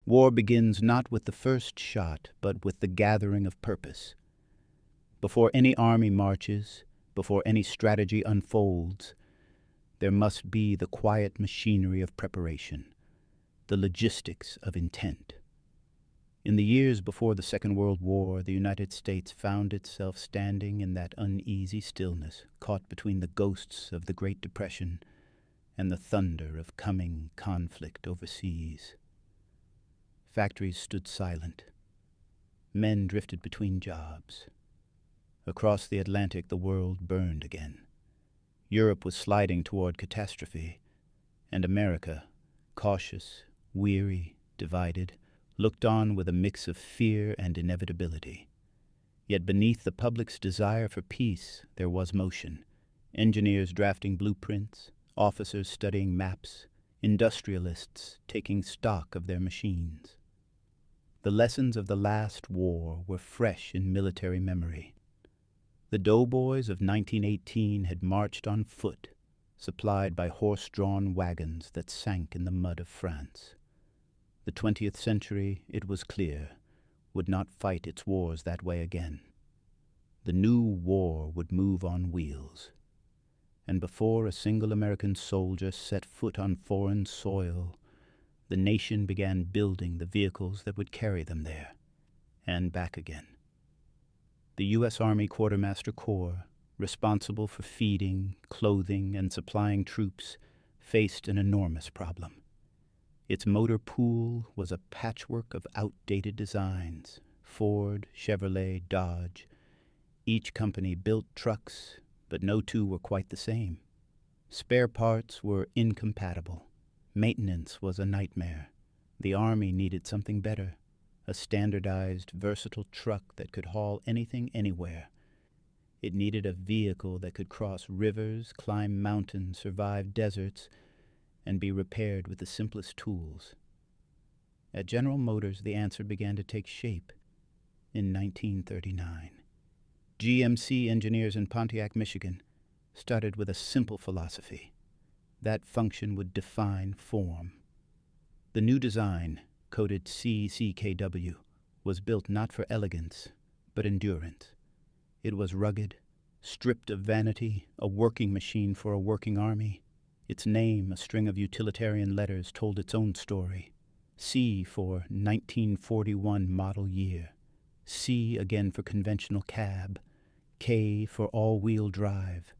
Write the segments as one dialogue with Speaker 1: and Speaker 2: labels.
Speaker 1: War begins not with the first shot, but with the gathering of purpose. Before any army marches, before any strategy unfolds, there must be the quiet machinery of preparation, the logistics of intent. In the years before the Second World War, the United States found itself standing in that uneasy stillness, caught between the ghosts of the Great Depression and the thunder of coming conflict overseas. Factories stood silent. Men drifted between jobs. Across the Atlantic, the world burned again. Europe was sliding toward catastrophe, and America, cautious, weary, divided, looked on with a mix of fear and inevitability. Yet beneath the public's desire for peace, there was motion. Engineers drafting blueprints, officers studying maps, industrialists taking stock of their machines. The lessons of the last war were fresh in military memory. The doughboys of 1918 had marched on foot, supplied by horse-drawn wagons that sank in the mud of France. The 20th century, it was clear, would not fight its wars that way again. The new war would move on wheels. And before a single American soldier set foot on foreign soil, the nation began building the vehicles that would carry them there and back again. The U.S. Army Quartermaster Corps, responsible for feeding, clothing, and supplying troops, faced an enormous problem. Its motor pool was a patchwork of outdated designs: Ford, Chevrolet, Dodge. Each company built trucks, but no two were quite the same. Spare parts were incompatible. Maintenance was a nightmare. The Army needed something better, a standardized, versatile truck that could haul anything anywhere. It needed a vehicle that could cross rivers, climb mountains, survive deserts, and be repaired with the simplest tools. At General Motors, the answer began to take shape in 1939. GMC engineers in Pontiac, Michigan, started with a simple philosophy. That function would define form. The new design, coded CCKW, was built not for elegance, but endurance. It was rugged, stripped of vanity, a working machine for a working army. Its name, a string of utilitarian letters, told its own story. C for 1941 model year. C again for conventional cab. K for all-wheel drive.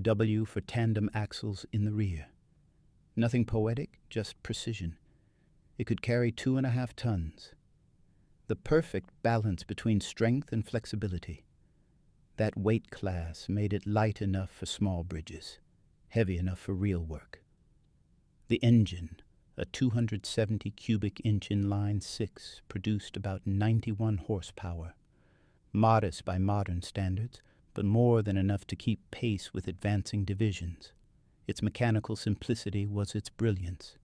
Speaker 1: W for tandem axles in the rear. Nothing poetic, just precision. It could carry 2.5 tons. The perfect balance between strength and flexibility. That weight class made it light enough for small bridges, heavy enough for real work. The engine, a 270 cubic inch inline 6, produced about 91 horsepower. Modest by modern standards, but more than enough to keep pace with advancing divisions. Its mechanical simplicity was its brilliance.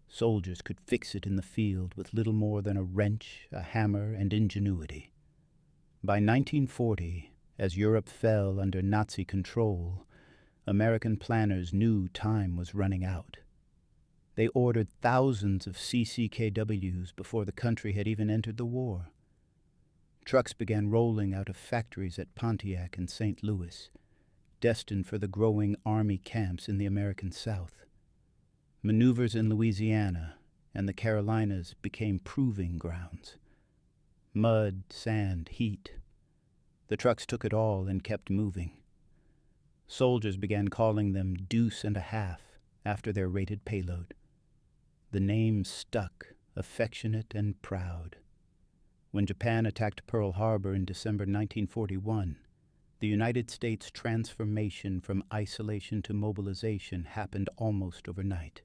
Speaker 1: Soldiers could fix it in the field with little more than a wrench, a hammer, and ingenuity. By 1940, as Europe fell under Nazi control, American planners knew time was running out. They ordered thousands of CCKWs before the country had even entered the war. Trucks began rolling out of factories at Pontiac and St. Louis, destined for the growing Army camps in the American South. Maneuvers in Louisiana and the Carolinas became proving grounds. Mud, sand, heat. The trucks took it all and kept moving. Soldiers began calling them Deuce and a half after their rated payload. The name stuck, affectionate and proud. When Japan attacked Pearl Harbor in December 1941, the United States' transformation from isolation to mobilization happened almost overnight.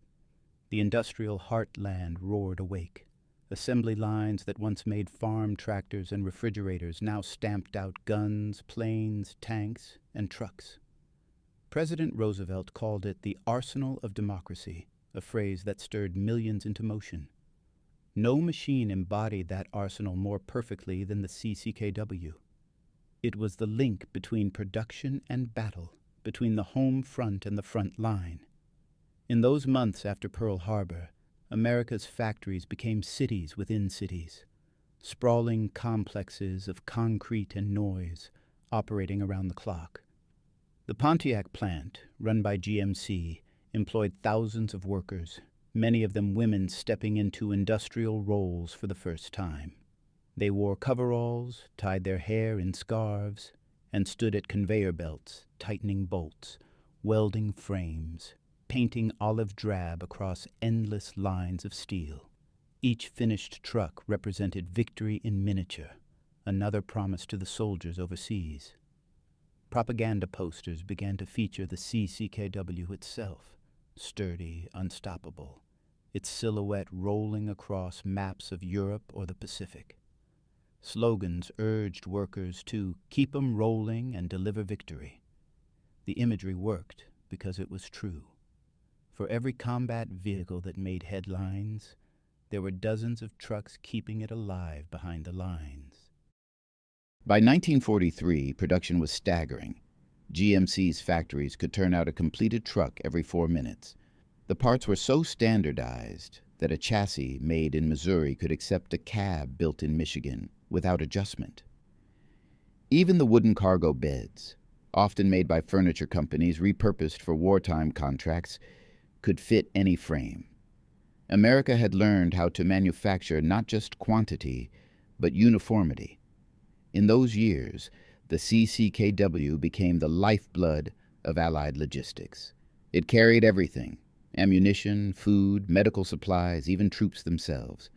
Speaker 1: The industrial heartland roared awake. Assembly lines that once made farm tractors and refrigerators now stamped out guns, planes, tanks, and trucks. President Roosevelt called it the arsenal of democracy, a phrase that stirred millions into motion. No machine embodied that arsenal more perfectly than the CCKW. It was the link between production and battle, between the home front and the front line. In those months after Pearl Harbor, America's factories became cities within cities, sprawling complexes of concrete and noise operating around the clock. The Pontiac plant, run by GMC, employed thousands of workers, many of them women stepping into industrial roles for the first time. They wore coveralls, tied their hair in scarves, and stood at conveyor belts, tightening bolts, welding frames, painting olive drab across endless lines of steel. Each finished truck represented victory in miniature, another promise to the soldiers overseas. Propaganda posters began to feature the CCKW itself, sturdy, unstoppable, its silhouette rolling across maps of Europe or the Pacific. Slogans urged workers to keep 'em rolling and deliver victory. The imagery worked because it was true. For every combat vehicle that made headlines, there were dozens of trucks keeping it alive behind the lines. By 1943, production was staggering. GMC's factories could turn out a completed truck every 4 minutes. The parts were so standardized that a chassis made in Missouri could accept a cab built in Michigan without adjustment. Even the wooden cargo beds, often made by furniture companies repurposed for wartime contracts, could fit any frame. America had learned how to manufacture not just quantity, but uniformity. In those years, the CCKW became the lifeblood of Allied logistics. It carried everything: ammunition, food, medical supplies, even troops themselves.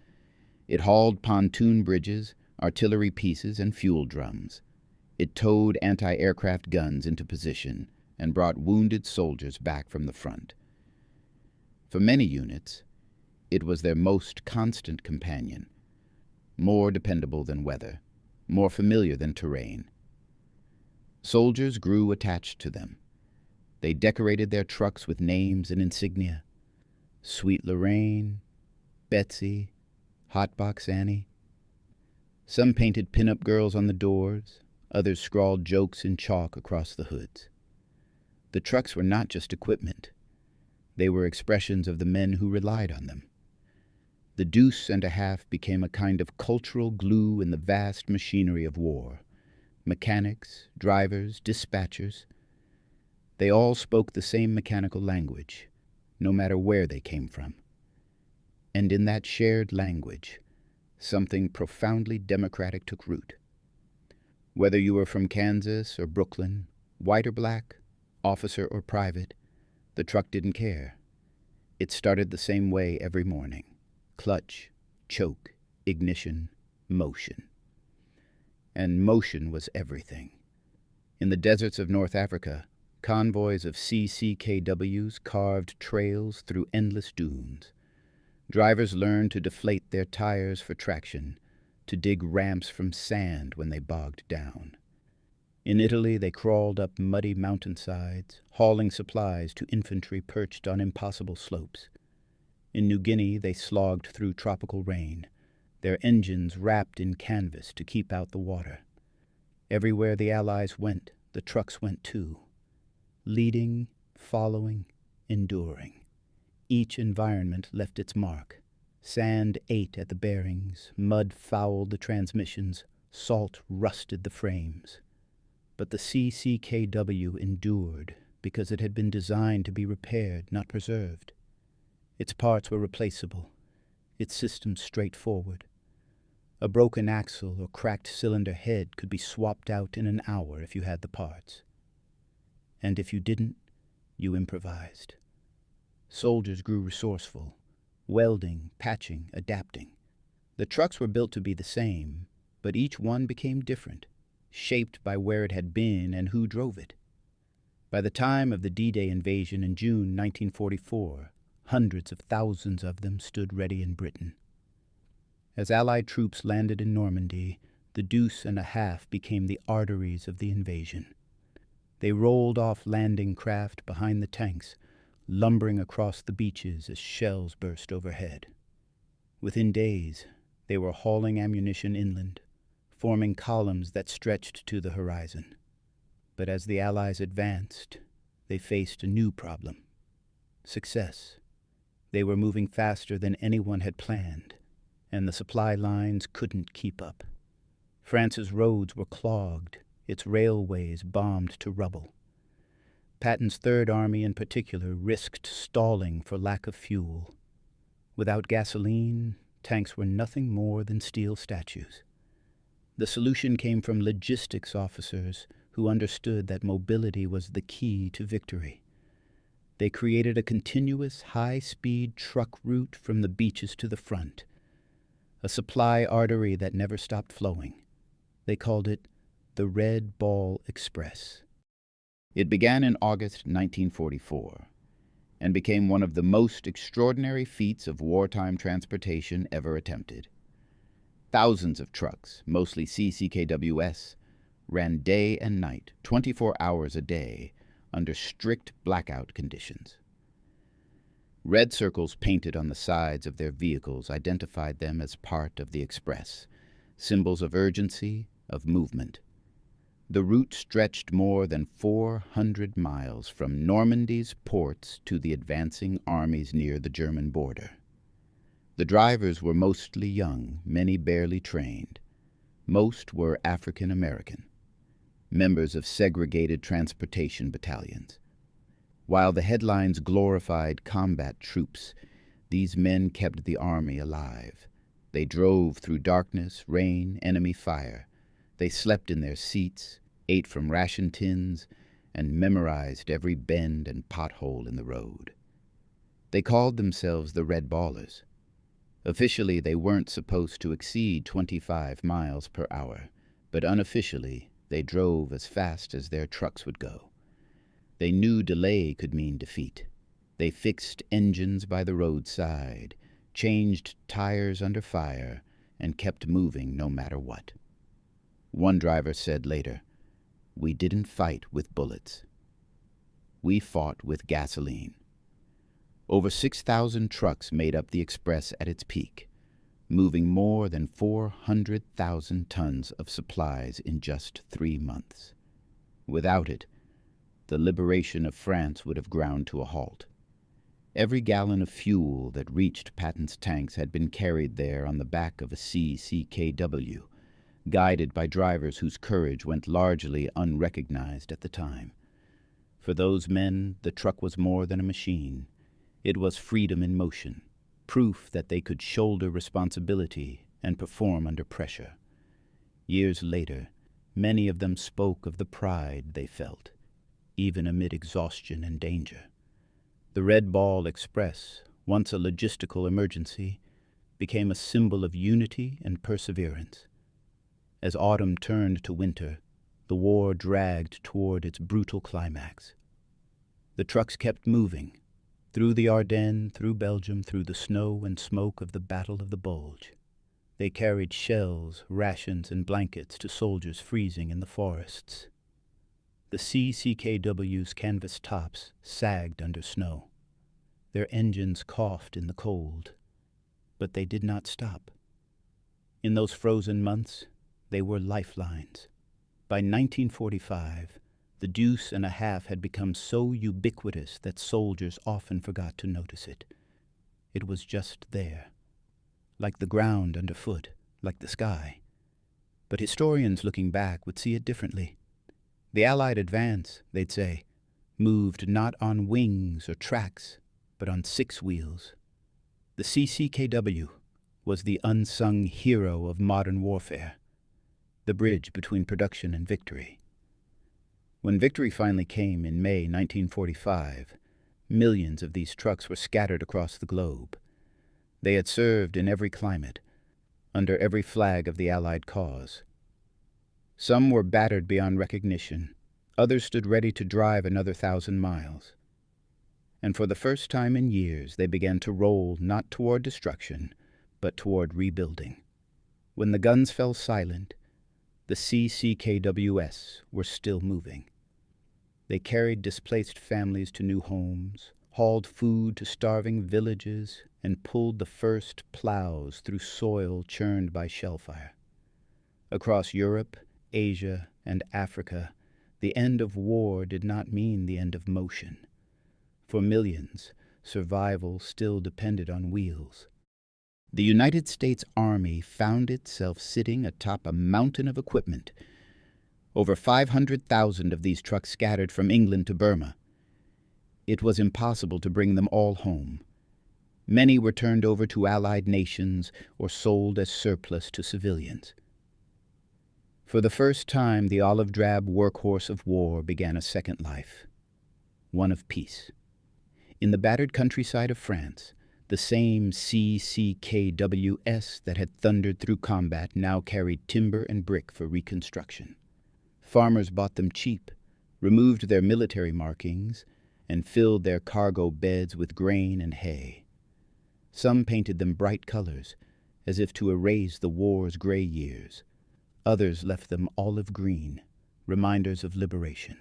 Speaker 1: It hauled pontoon bridges, artillery pieces, and fuel drums. It towed anti-aircraft guns into position and brought wounded soldiers back from the front. For many units, it was their most constant companion, more dependable than weather, more familiar than terrain. Soldiers grew attached to them. They decorated their trucks with names and insignia: Sweet Lorraine, Betsy, Hotbox Annie. Some painted pin-up girls on the doors, others scrawled jokes in chalk across the hoods. The trucks were not just equipment. They were expressions of the men who relied on them. The Deuce and a half became a kind of cultural glue in the vast machinery of war. Mechanics, drivers, dispatchers. They all spoke the same mechanical language, no matter where they came from. And in that shared language, something profoundly democratic took root. Whether you were from Kansas or Brooklyn, white or black, officer or private, the truck didn't care. It started the same way every morning: clutch, choke, ignition, motion. And motion was everything. In the deserts of North Africa, convoys of CCKWs carved trails through endless dunes. Drivers learned to deflate their tires for traction, to dig ramps from sand when they bogged down. In Italy, they crawled up muddy mountainsides, hauling supplies to infantry perched on impossible slopes. In New Guinea, they slogged through tropical rain, their engines wrapped in canvas to keep out the water. Everywhere the Allies went, the trucks went too. Leading, following, enduring. Each environment left its mark. Sand ate at the bearings, mud fouled the transmissions, salt rusted the frames. But the CCKW endured because it had been designed to be repaired, not preserved. Its parts were replaceable, its systems straightforward. A broken axle or cracked cylinder head could be swapped out in an hour if you had the parts. And if you didn't, you improvised. Soldiers grew resourceful, welding, patching, adapting. The trucks were built to be the same, but each one became different, shaped by where it had been and who drove it. By the time of the D-Day invasion in June 1944, hundreds of thousands of them stood ready in Britain. As Allied troops landed in Normandy, the Deuce and a half became the arteries of the invasion. They rolled off landing craft behind the tanks, lumbering across the beaches as shells burst overhead. Within days, they were hauling ammunition inland, forming columns that stretched to the horizon. But as the Allies advanced, they faced a new problem: success. They were moving faster than anyone had planned, and the supply lines couldn't keep up. France's roads were clogged, its railways bombed to rubble. Patton's Third Army in particular risked stalling for lack of fuel. Without gasoline, tanks were nothing more than steel statues. The solution came from logistics officers who understood that mobility was the key to victory. They created a continuous, high-speed truck route from the beaches to the front, a supply artery that never stopped flowing. They called it the Red Ball Express. It began in August 1944 and became one of the most extraordinary feats of wartime transportation ever attempted. Thousands of trucks, mostly CCKWs, ran day and night, 24 hours a day, under strict blackout conditions. Red circles painted on the sides of their vehicles identified them as part of the express, symbols of urgency, of movement. The route stretched more than 400 miles from Normandy's ports to the advancing armies near the German border. The drivers were mostly young, many barely trained. Most were African American, members of segregated transportation battalions. While the headlines glorified combat troops, these men kept the army alive. They drove through darkness, rain, enemy fire. They slept in their seats, ate from ration tins, and memorized every bend and pothole in the road. They called themselves the Red Ballers. Officially, they weren't supposed to exceed 25 miles per hour, but unofficially, they drove as fast as their trucks would go. They knew delay could mean defeat. They fixed engines by the roadside, changed tires under fire, and kept moving no matter what. One driver said later, "We didn't fight with bullets. We fought with gasoline." Over 6,000 trucks made up the express at its peak, moving more than 400,000 tons of supplies in just 3 months. Without it, the liberation of France would have ground to a halt. Every gallon of fuel that reached Patton's tanks had been carried there on the back of a CCKW, guided by drivers whose courage went largely unrecognized at the time. For those men, the truck was more than a machine. It was freedom in motion, proof that they could shoulder responsibility and perform under pressure. Years later, many of them spoke of the pride they felt, even amid exhaustion and danger. The Red Ball Express, once a logistical emergency, became a symbol of unity and perseverance. As autumn turned to winter, the war dragged toward its brutal climax. The trucks kept moving, through the Ardennes, through Belgium, through the snow and smoke of the Battle of the Bulge. They carried shells, rations, and blankets to soldiers freezing in the forests. The CCKW's canvas tops sagged under snow. Their engines coughed in the cold, but they did not stop. In those frozen months, they were lifelines. By 1945, the Deuce and a half had become so ubiquitous that soldiers often forgot to notice it. It was just there, like the ground underfoot, like the sky. But historians looking back would see it differently. The Allied advance, they'd say, moved not on wings or tracks, but on 6 wheels. The CCKW was the unsung hero of modern warfare, the bridge between production and victory. When victory finally came in May 1945, millions of these trucks were scattered across the globe. They had served in every climate, under every flag of the Allied cause. Some were battered beyond recognition. Others stood ready to drive another 1,000 miles. And for the first time in years, they began to roll not toward destruction, but toward rebuilding. When the guns fell silent, the CCKWs were still moving. They carried displaced families to new homes, hauled food to starving villages, and pulled the first plows through soil churned by shellfire. Across Europe, Asia, and Africa, the end of war did not mean the end of motion. For millions, Survival still depended on wheels. The United States Army found itself sitting atop a mountain of equipment. Over 500,000 of these trucks scattered from England to Burma. It was impossible to bring them all home. Many were turned over to allied nations or sold as surplus to civilians. For the first time, the olive-drab workhorse of war began a second life, one of peace. In the battered countryside of France, the same CCKWs that had thundered through combat now carried timber and brick for reconstruction. Farmers bought them cheap, removed their military markings, and filled their cargo beds with grain and hay. Some painted them bright colors, as if to erase the war's gray years. Others left them olive green, reminders of liberation.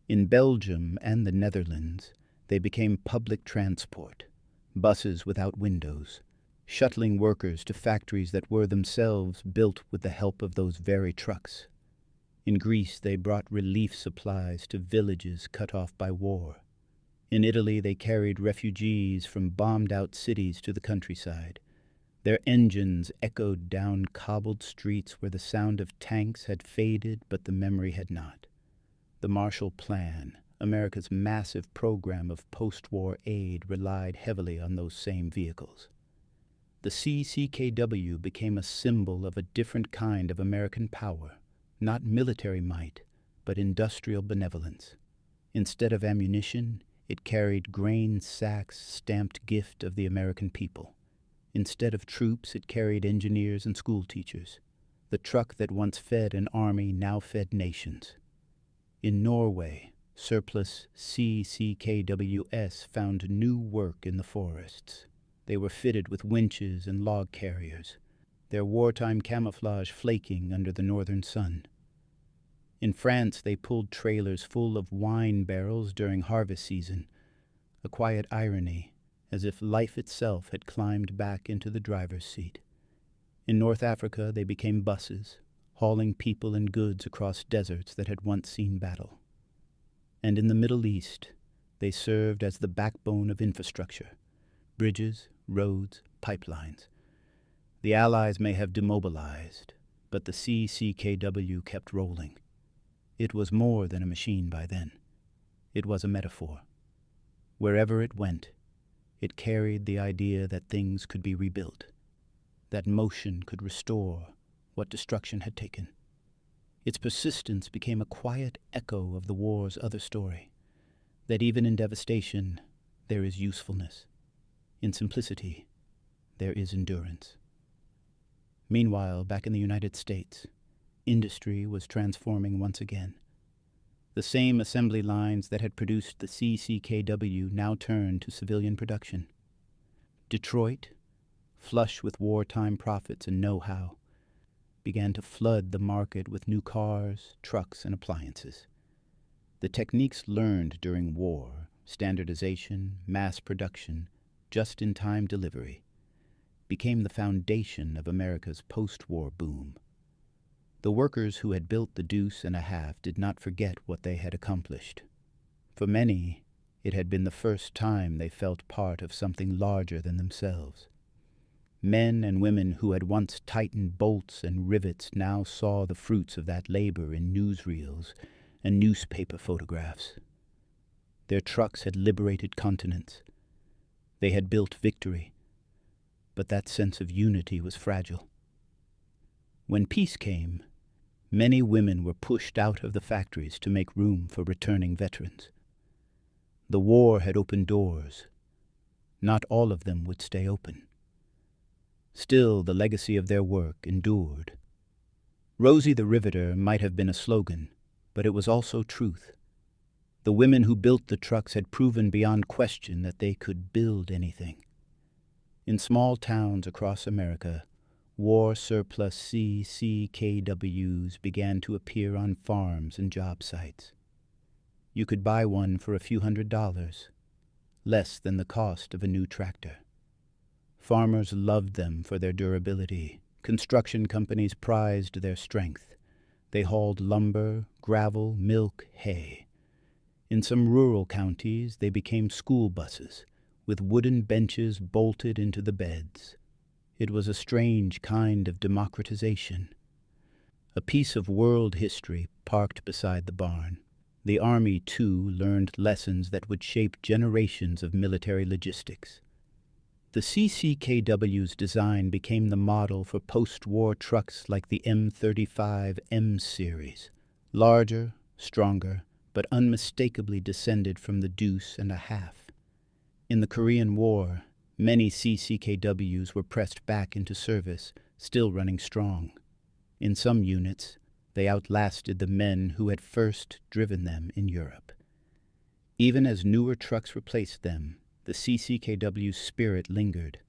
Speaker 1: In Belgium and the Netherlands, they became public transport, buses without windows, shuttling workers to factories that were themselves built with the help of those very trucks. In Greece, they brought relief supplies to villages cut off by war. In Italy, they carried refugees from bombed-out cities to the countryside. Their engines echoed down cobbled streets where the sound of tanks had faded, but the memory had not. The Marshall Plan, America's massive program of post-war aid, relied heavily on those same vehicles. The CCKW became a symbol of a different kind of American power, not military might, but industrial benevolence. Instead of ammunition, it carried grain sacks stamped gift of the American people. Instead of troops, it carried engineers and school teachers. The truck that once fed an army now fed nations. In Norway, surplus CCKWs found new work in the forests. They were fitted with winches and log carriers, their wartime camouflage flaking under the northern sun. In France, they pulled trailers full of wine barrels during harvest season, a quiet irony, as if life itself had climbed back into the driver's seat. In North Africa, they became buses, hauling people and goods across deserts that had once seen battle. And in the Middle East, they served as the backbone of infrastructure, bridges, roads, pipelines. The Allies may have demobilized, but the CCKW kept rolling. It was more than a machine by then. It was a metaphor. Wherever it went, it carried the idea that things could be rebuilt, that motion could restore what destruction had taken. Its persistence became a quiet echo of the war's other story, that even in devastation there is usefulness. In simplicity, there is endurance. Meanwhile, back in the United States, industry was transforming once again. The same assembly lines that had produced the CCKW now turned to civilian production. Detroit, flush with wartime profits and know-how, began to flood the market with new cars, trucks, and appliances. The techniques learned during war, standardization, mass production, just-in-time delivery, became the foundation of America's post-war boom. The workers who had built the Deuce and a half did not forget what they had accomplished. For many, it had been the first time they felt part of something larger than themselves. Men and women who had once tightened bolts and rivets now saw the fruits of that labor in newsreels and newspaper photographs. Their trucks had liberated continents. They had built victory, but that sense of unity was fragile. When peace came, many women were pushed out of the factories to make room for returning veterans. The war had opened doors. Not all of them would stay open. Still, the legacy of their work endured. Rosie the Riveter might have been a slogan, but it was also truth. The women who built the trucks had proven beyond question that they could build anything. In small towns across America, war surplus CCKWs began to appear on farms and job sites. You could buy one for a few $100s, less than the cost of a new tractor. Farmers loved them for their durability. Construction companies prized their strength. They hauled lumber, gravel, milk, hay. In some rural counties, they became school buses, with wooden benches bolted into the beds. It was a strange kind of democratization. A piece of world history parked beside the barn. The Army, too, learned lessons that would shape generations of military logistics. The CCKW's design became the model for post-war trucks like the M35 M series, larger, stronger, but unmistakably descended from the Deuce and a half. In the Korean War, many CCKWs were pressed back into service, still running strong. In some units, they outlasted the men who had first driven them in Europe. Even as newer trucks replaced them, the CCKW's spirit lingered,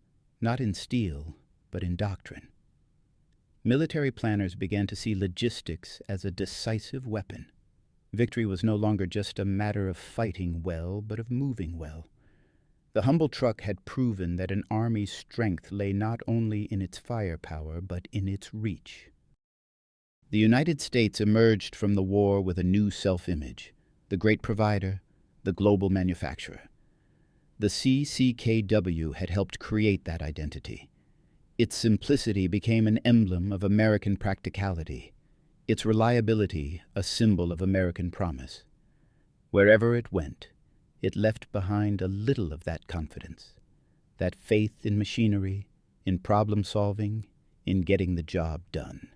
Speaker 1: not in steel, but in doctrine. Military planners began to see logistics as a decisive weapon. Victory was no longer just a matter of fighting well, but of moving well. The humble truck had proven that an army's strength lay not only in its firepower, but in its reach. The United States emerged from the war with a new self-image, the great provider, the global manufacturer. The CCKW had helped create that identity. Its simplicity became an emblem of American practicality, its reliability a symbol of American promise. Wherever it went, it left behind a little of that confidence, that faith in machinery, in problem-solving, in getting the job done.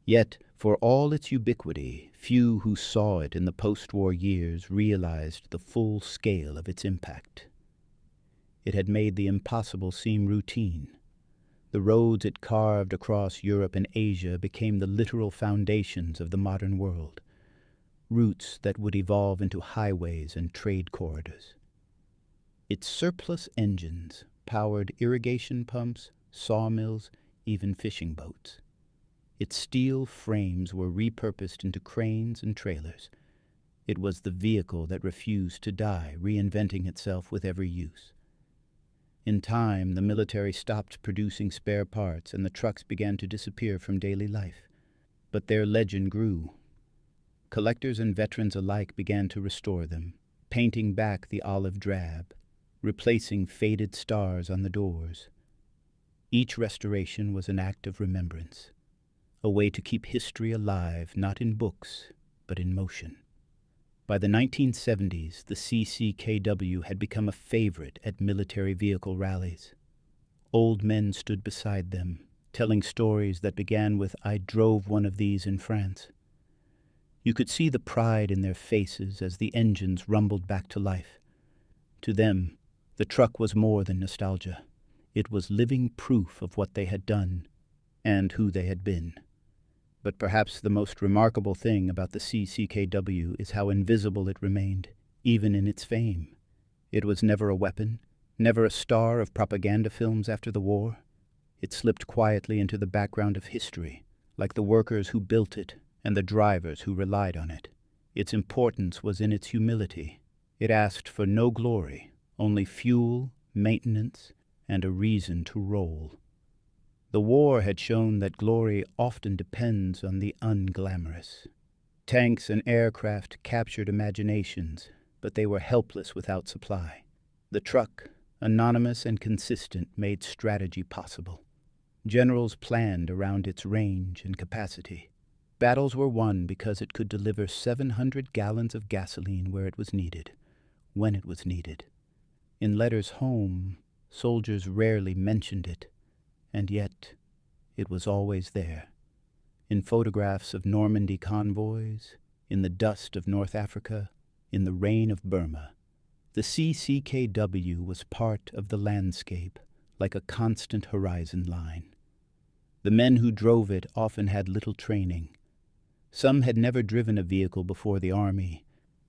Speaker 1: Yet, for all its ubiquity, few who saw it in the post-war years realized the full scale of its impact. It had made the impossible seem routine. The roads it carved across Europe and Asia became the literal foundations of the modern world, routes that would evolve into highways and trade corridors. Its surplus engines powered irrigation pumps, sawmills, even fishing boats. Its steel frames were repurposed into cranes and trailers. It was the vehicle that refused to die, reinventing itself with every use. In time, the military stopped producing spare parts and the trucks began to disappear from daily life. But their legend grew. Collectors and veterans alike began to restore them, painting back the olive drab, replacing faded stars on the doors. Each restoration was an act of remembrance, a way to keep history alive, not in books, but in motion. By the 1970s, the CCKW had become a favorite at military vehicle rallies. Old men stood beside them, telling stories that began with, "I drove one of these in France." You could see the pride in their faces as the engines rumbled back to life. To them, the truck was more than nostalgia. It was living proof of what they had done and who they had been. But perhaps the most remarkable thing about the CCKW is how invisible it remained, even in its fame. It was never a weapon, never a star of propaganda films after the war. It slipped quietly into the background of history, like the workers who built it and the drivers who relied on it. Its importance was in its humility. It asked for no glory, only fuel, maintenance, and a reason to roll. The war had shown that glory often depends on the unglamorous. Tanks and aircraft captured imaginations, but they were helpless without supply. The truck, anonymous and consistent, made strategy possible. Generals planned around its range and capacity. Battles were won because it could deliver 700 gallons of gasoline where it was needed, when it was needed. In letters home, soldiers rarely mentioned it, and yet it was always there. In photographs of Normandy convoys, in the dust of North Africa, in the rain of Burma, the CCKW was part of the landscape, like a constant horizon line. The men who drove it often had little training. Some had never driven a vehicle before the Army.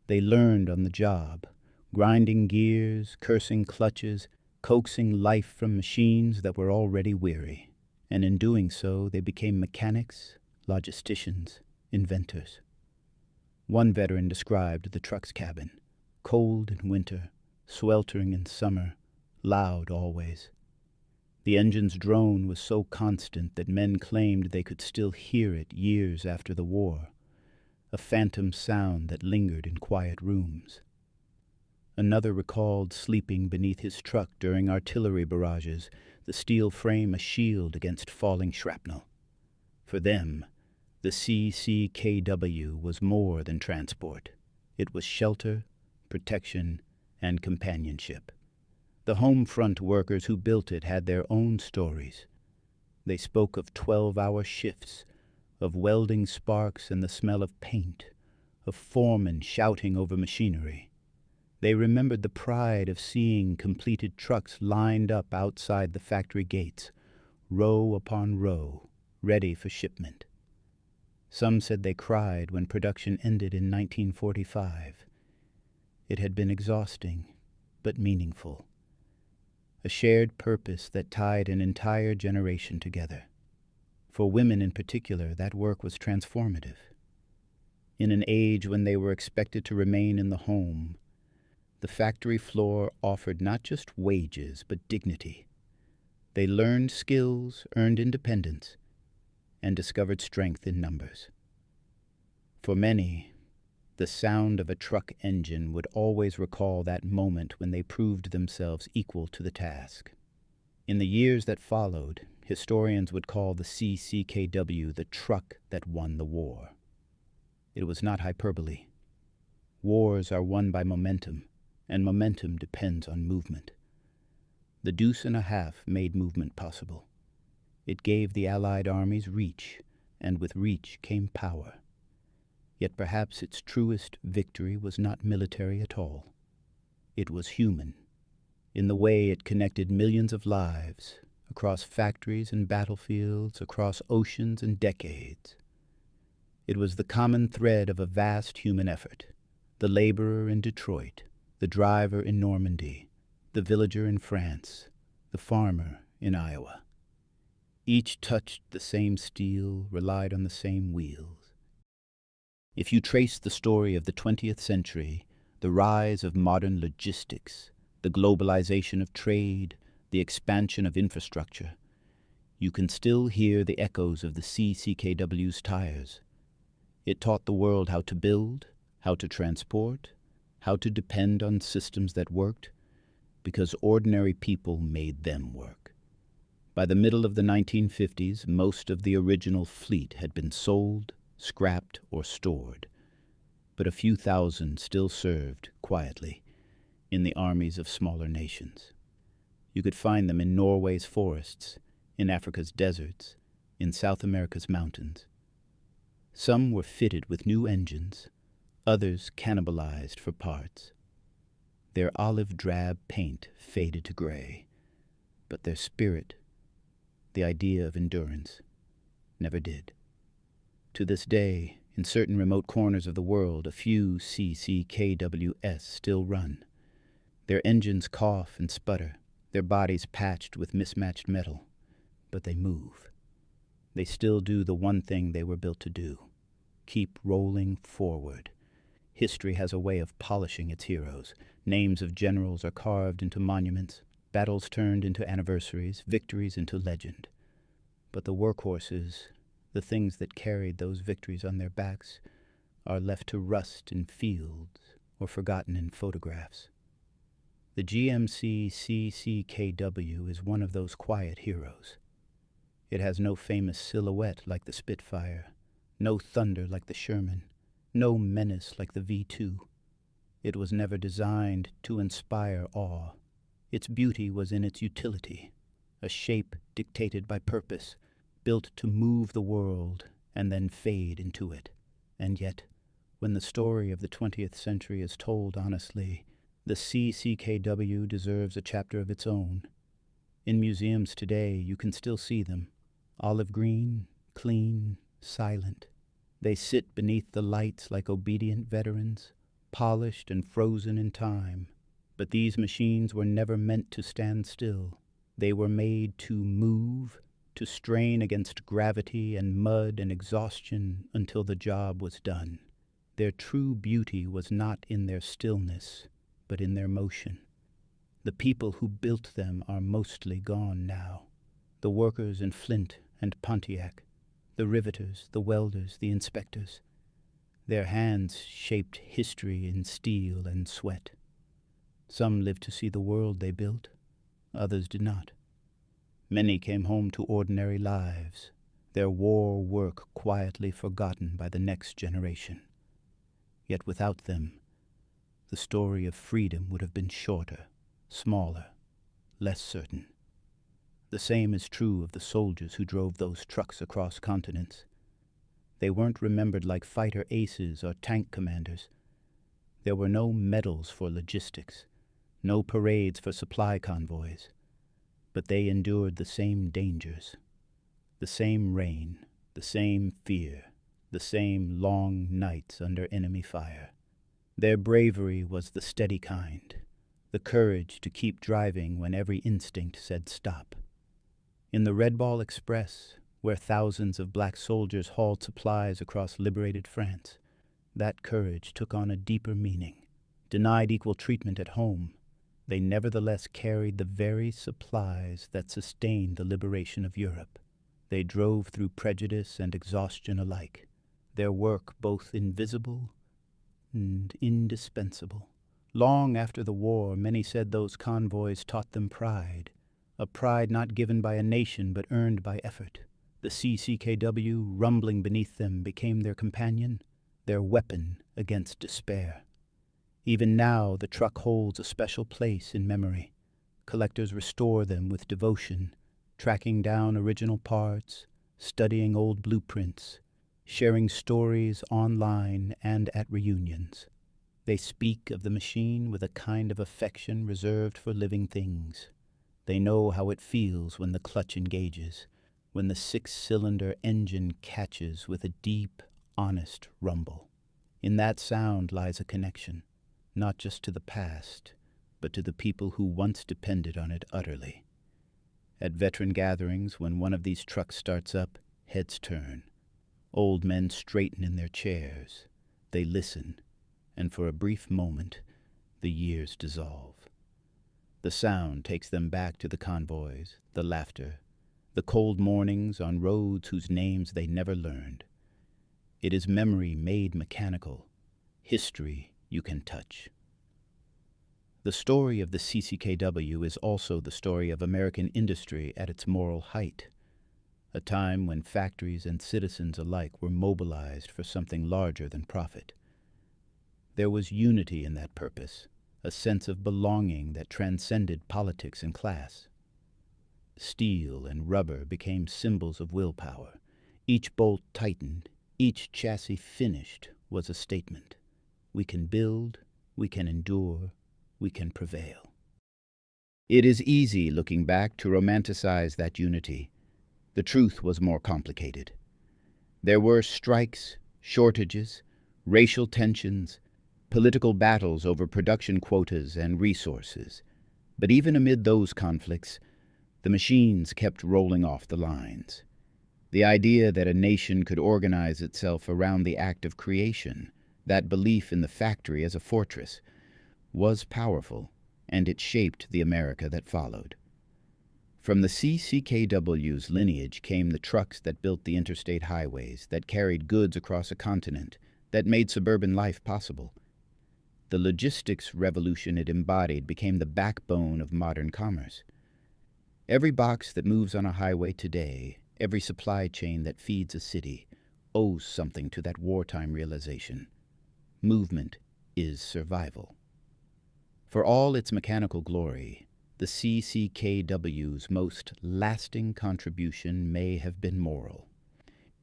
Speaker 1: They learned on the job, grinding gears, cursing clutches, coaxing life from machines that were already weary. And in doing so, they became mechanics, logisticians, inventors. One veteran described the truck's cabin: cold in winter, sweltering in summer, loud always. The engine's drone was so constant that men claimed they could still hear it years after the war, a phantom sound that lingered in quiet rooms. Another recalled sleeping beneath his truck during artillery barrages, the steel frame a shield against falling shrapnel. For them, the CCKW was more than transport. It was shelter, protection, and companionship. The home front workers who built it had their own stories. They spoke of 12-hour shifts, of welding sparks and the smell of paint, of foremen shouting over machinery. They remembered the pride of seeing completed trucks lined up outside the factory gates, row upon row, ready for shipment. Some said they cried when production ended in 1945. It had been exhausting, but meaningful. A shared purpose that tied an entire generation together. For women in particular, that work was transformative. In an age when they were expected to remain in the home, the factory floor offered not just wages, but dignity. They learned skills, earned independence, and discovered strength in numbers. For many, the sound of a truck engine would always recall that moment when they proved themselves equal to the task. In the years that followed, historians would call the CCKW the truck that won the war. It was not hyperbole. Wars are won by momentum, and momentum depends on movement. The Deuce and a half made movement possible. It gave the Allied armies reach, and with reach came power. Yet perhaps its truest victory was not military at all. It was human, in the way it connected millions of lives, across factories and battlefields, across oceans and decades. It was the common thread of a vast human effort, the laborer in Detroit, the driver in Normandy, the villager in France, the farmer in Iowa. Each touched the same steel, relied on the same wheels. If you trace the story of the 20th century, the rise of modern logistics, the globalization of trade, the expansion of infrastructure, you can still hear the echoes of the CCKW's tires. It taught the world how to build, how to transport, how to depend on systems that worked, because ordinary people made them work. By the middle of the 1950s, most of the original fleet had been sold, scrapped, or stored, but a few thousand still served quietly in the armies of smaller nations. You could find them in Norway's forests, in Africa's deserts, in South America's mountains. Some were fitted with new engines, others cannibalized for parts. Their olive drab paint faded to gray, but their spirit, the idea of endurance, never did. To this day, in certain remote corners of the world, a few CCKWs still run. Their engines cough and sputter, their bodies patched with mismatched metal, but they move. They still do the one thing they were built to do: keep rolling forward. History has a way of polishing its heroes. Names of generals are carved into monuments, battles turned into anniversaries, victories into legend. But the workhorses, the things that carried those victories on their backs, are left to rust in fields or forgotten in photographs. The GMC CCKW is one of those quiet heroes. It has no famous silhouette like the Spitfire, no thunder like the Sherman, no menace like the V2. It was never designed to inspire awe. Its beauty was in its utility, a shape dictated by purpose, built to move the world and then fade into it. And yet, when the story of the 20th century is told honestly, the CCKW deserves a chapter of its own. In museums today, you can still see them, olive green, clean, silent. They sit beneath the lights like obedient veterans, polished and frozen in time. But these machines were never meant to stand still. They were made to move, to strain against gravity and mud and exhaustion until the job was done. Their true beauty was not in their stillness, but in their motion. The people who built them are mostly gone now. The workers in Flint and Pontiac, the riveters, the welders, the inspectors. Their hands shaped history in steel and sweat. Some lived to see the world they built, others did not. Many came home to ordinary lives, their war work quietly forgotten by the next generation. Yet without them, the story of freedom would have been shorter, smaller, less certain. The same is true of the soldiers who drove those trucks across continents. They weren't remembered like fighter aces or tank commanders. There were no medals for logistics, no parades for supply convoys, but they endured the same dangers, the same rain, the same fear, the same long nights under enemy fire. Their bravery was the steady kind, the courage to keep driving when every instinct said stop. In the Red Ball Express, where thousands of black soldiers hauled supplies across liberated France, that courage took on a deeper meaning. Denied equal treatment at home, they nevertheless carried the very supplies that sustained the liberation of Europe. They drove through prejudice and exhaustion alike, their work both invisible and indispensable. Long after the war, many said those convoys taught them pride, a pride not given by a nation but earned by effort. The CCKW, rumbling beneath them, became their companion, their weapon against despair. Even now, the truck holds a special place in memory. Collectors restore them with devotion, tracking down original parts, studying old blueprints, sharing stories online and at reunions. They speak of the machine with a kind of affection reserved for living things. They know how it feels when the clutch engages, when the 6-cylinder engine catches with a deep, honest rumble. In that sound lies a connection, not just to the past, but to the people who once depended on it utterly. At veteran gatherings, when one of these trucks starts up, heads turn. Old men straighten in their chairs. They listen, and for a brief moment, the years dissolve. The sound takes them back to the convoys, the laughter, the cold mornings on roads whose names they never learned. It is memory made mechanical, history you can touch. The story of the CCKW is also the story of American industry at its moral height, a time when factories and citizens alike were mobilized for something larger than profit. There was unity in that purpose, a sense of belonging that transcended politics and class. Steel and rubber became symbols of willpower. Each bolt tightened, each chassis finished was a statement. We can build, we can endure, we can prevail. It is easy, looking back, to romanticize that unity. The truth was more complicated. There were strikes, shortages, racial tensions, political battles over production quotas and resources. But even amid those conflicts, the machines kept rolling off the lines. The idea that a nation could organize itself around the act of creation, that belief in the factory as a fortress, was powerful, and it shaped the America that followed. From the CCKW's lineage came the trucks that built the interstate highways, that carried goods across a continent, that made suburban life possible. The logistics revolution it embodied became the backbone of modern commerce. Every box that moves on a highway today, every supply chain that feeds a city, owes something to that wartime realization. Movement is survival. For all its mechanical glory, the CCKW's most lasting contribution may have been moral.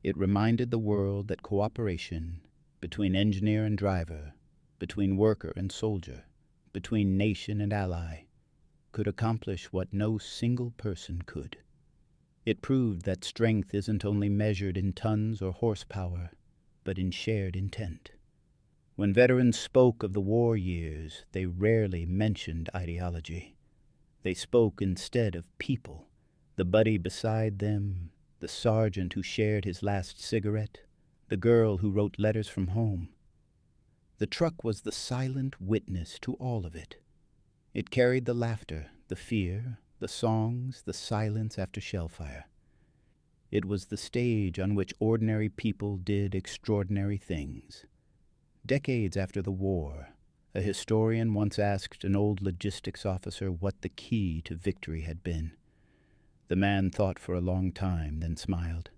Speaker 1: It reminded the world that cooperation between engineer and driver, between worker and soldier, between nation and ally, could accomplish what no single person could. It proved that strength isn't only measured in tons or horsepower, but in shared intent. When veterans spoke of the war years, they rarely mentioned ideology. They spoke instead of people, the buddy beside them, the sergeant who shared his last cigarette, the girl who wrote letters from home. The truck was the silent witness to all of it. It carried the laughter, the fear, the songs, the silence after shell fire. It was the stage on which ordinary people did extraordinary things. Decades after the war, A historian once asked an old logistics officer what the key to victory had been. The man thought for a long time, then smiled.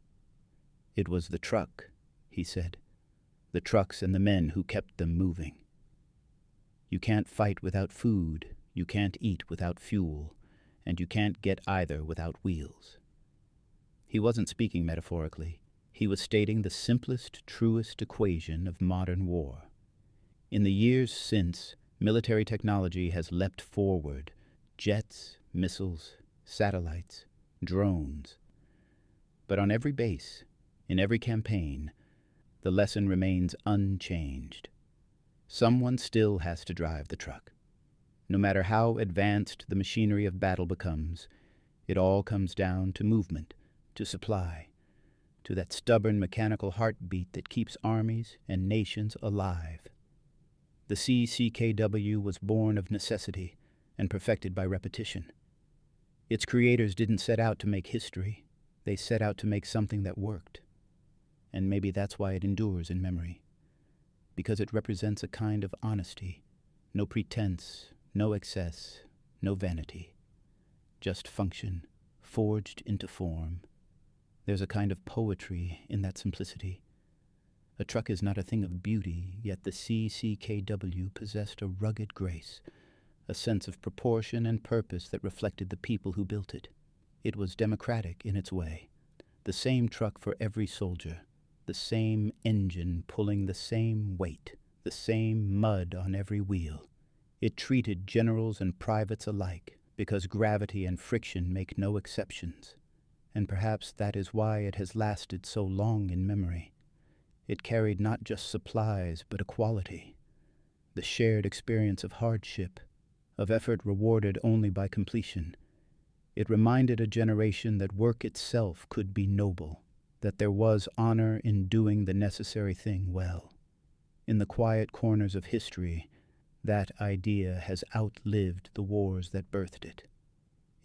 Speaker 1: "It was the truck," he said. "The trucks and the men who kept them moving. You can't fight without food, you can't eat without fuel, and you can't get either without wheels." He wasn't speaking metaphorically. He was stating the simplest, truest equation of modern war. In the years since, military technology has leapt forward. Jets, missiles, satellites, drones. But on every base, in every campaign, the lesson remains unchanged. Someone still has to drive the truck. No matter how advanced the machinery of battle becomes, it all comes down to movement, to supply, to that stubborn mechanical heartbeat that keeps armies and nations alive. The CCKW was born of necessity and perfected by repetition. Its creators didn't set out to make history. They set out to make something that worked. And maybe that's why it endures in memory. Because it represents a kind of honesty. No pretense, no excess, no vanity. Just function, forged into form. There's a kind of poetry in that simplicity. A truck is not a thing of beauty, yet the CCKW possessed a rugged grace, a sense of proportion and purpose that reflected the people who built it. It was democratic in its way. The same truck for every soldier, the same engine pulling the same weight, the same mud on every wheel. It treated generals and privates alike, because gravity and friction make no exceptions. And perhaps that is why it has lasted so long in memory. It carried not just supplies, but equality, the shared experience of hardship, of effort rewarded only by completion. It reminded a generation that work itself could be noble, that there was honor in doing the necessary thing well. In the quiet corners of history, that idea has outlived the wars that birthed it.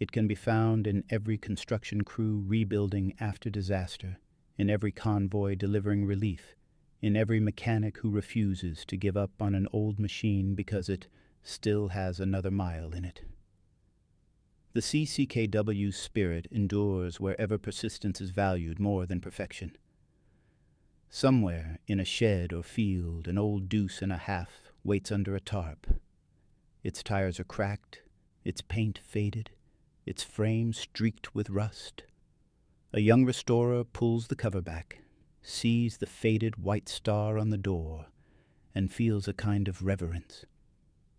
Speaker 1: It can be found in every construction crew rebuilding after disaster, in every convoy delivering relief, in every mechanic who refuses to give up on an old machine because it still has another mile in it. The CCKW's spirit endures wherever persistence is valued more than perfection. Somewhere in a shed or field, an old Deuce and a half waits under a tarp. Its tires are cracked, its paint faded, its frame streaked with rust. A young restorer pulls the cover back, sees the faded white star on the door, and feels a kind of reverence.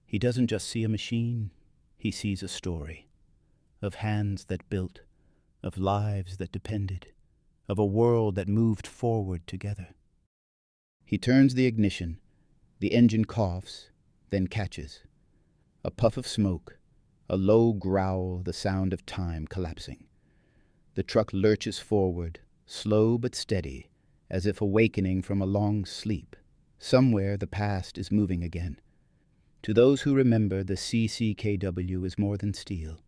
Speaker 1: He doesn't just see a machine, he sees a story. Of hands that built, of lives that depended, of a world that moved forward together. He turns the ignition, the engine coughs, then catches. A puff of smoke, a low growl, the sound of time collapsing. The truck lurches forward, slow but steady, as if awakening from a long sleep. Somewhere the past is moving again. To those who remember, the CCKW is more than steel.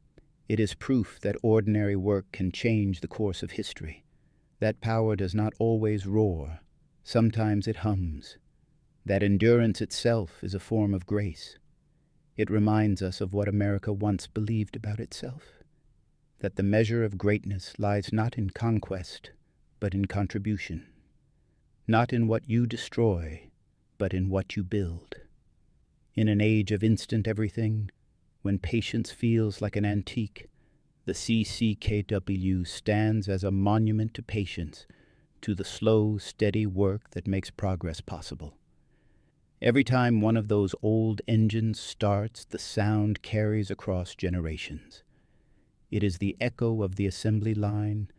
Speaker 1: It is proof that ordinary work can change the course of history. That power does not always roar. Sometimes it hums. That endurance itself is a form of grace. It reminds us of what America once believed about itself, that the measure of greatness lies not in conquest, but in contribution. Not in what you destroy, but in what you build. In an age of instant everything, when patience feels like an antique, the CCKW stands as a monument to patience, to the slow, steady work that makes progress possible. Every time one of those old engines starts, the sound carries across generations. It is the echo of the assembly line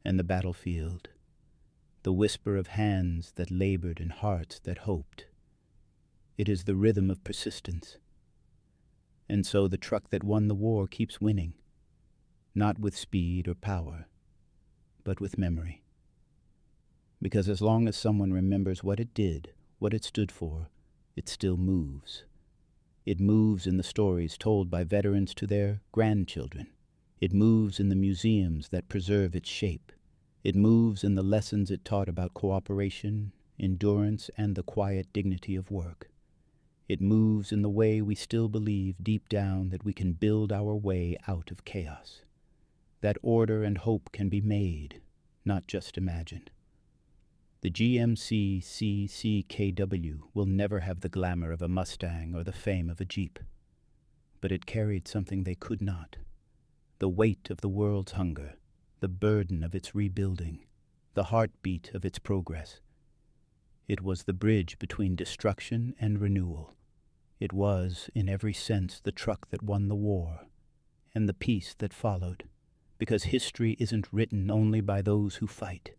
Speaker 1: and the battlefield, the whisper of hands that labored and hearts that hoped. It is the rhythm of persistence. And so the truck that won the war keeps winning, not with speed or power, but with memory. Because as long as someone remembers what it did, what it stood for, it still moves. It moves in the stories told by veterans to their grandchildren. It moves in the museums that preserve its shape. It moves in the lessons it taught about cooperation, endurance, and the quiet dignity of work. It moves in the way we still believe deep down that we can build our way out of chaos, that order and hope can be made, not just imagined. The GMC CCKW will never have the glamour of a Mustang or the fame of a Jeep, but it carried something they could not: the weight of the world's hunger, the burden of its rebuilding, the heartbeat of its progress. It was the bridge between destruction and renewal. It was, in every sense, the truck that won the war, and the peace that followed, because history isn't written only by those who fight.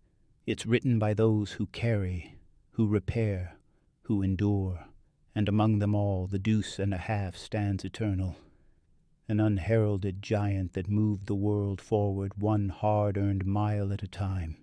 Speaker 1: It's written by those who carry, who repair, who endure, and among them all the Deuce and a half stands eternal, an unheralded giant that moved the world forward one hard-earned mile at a time.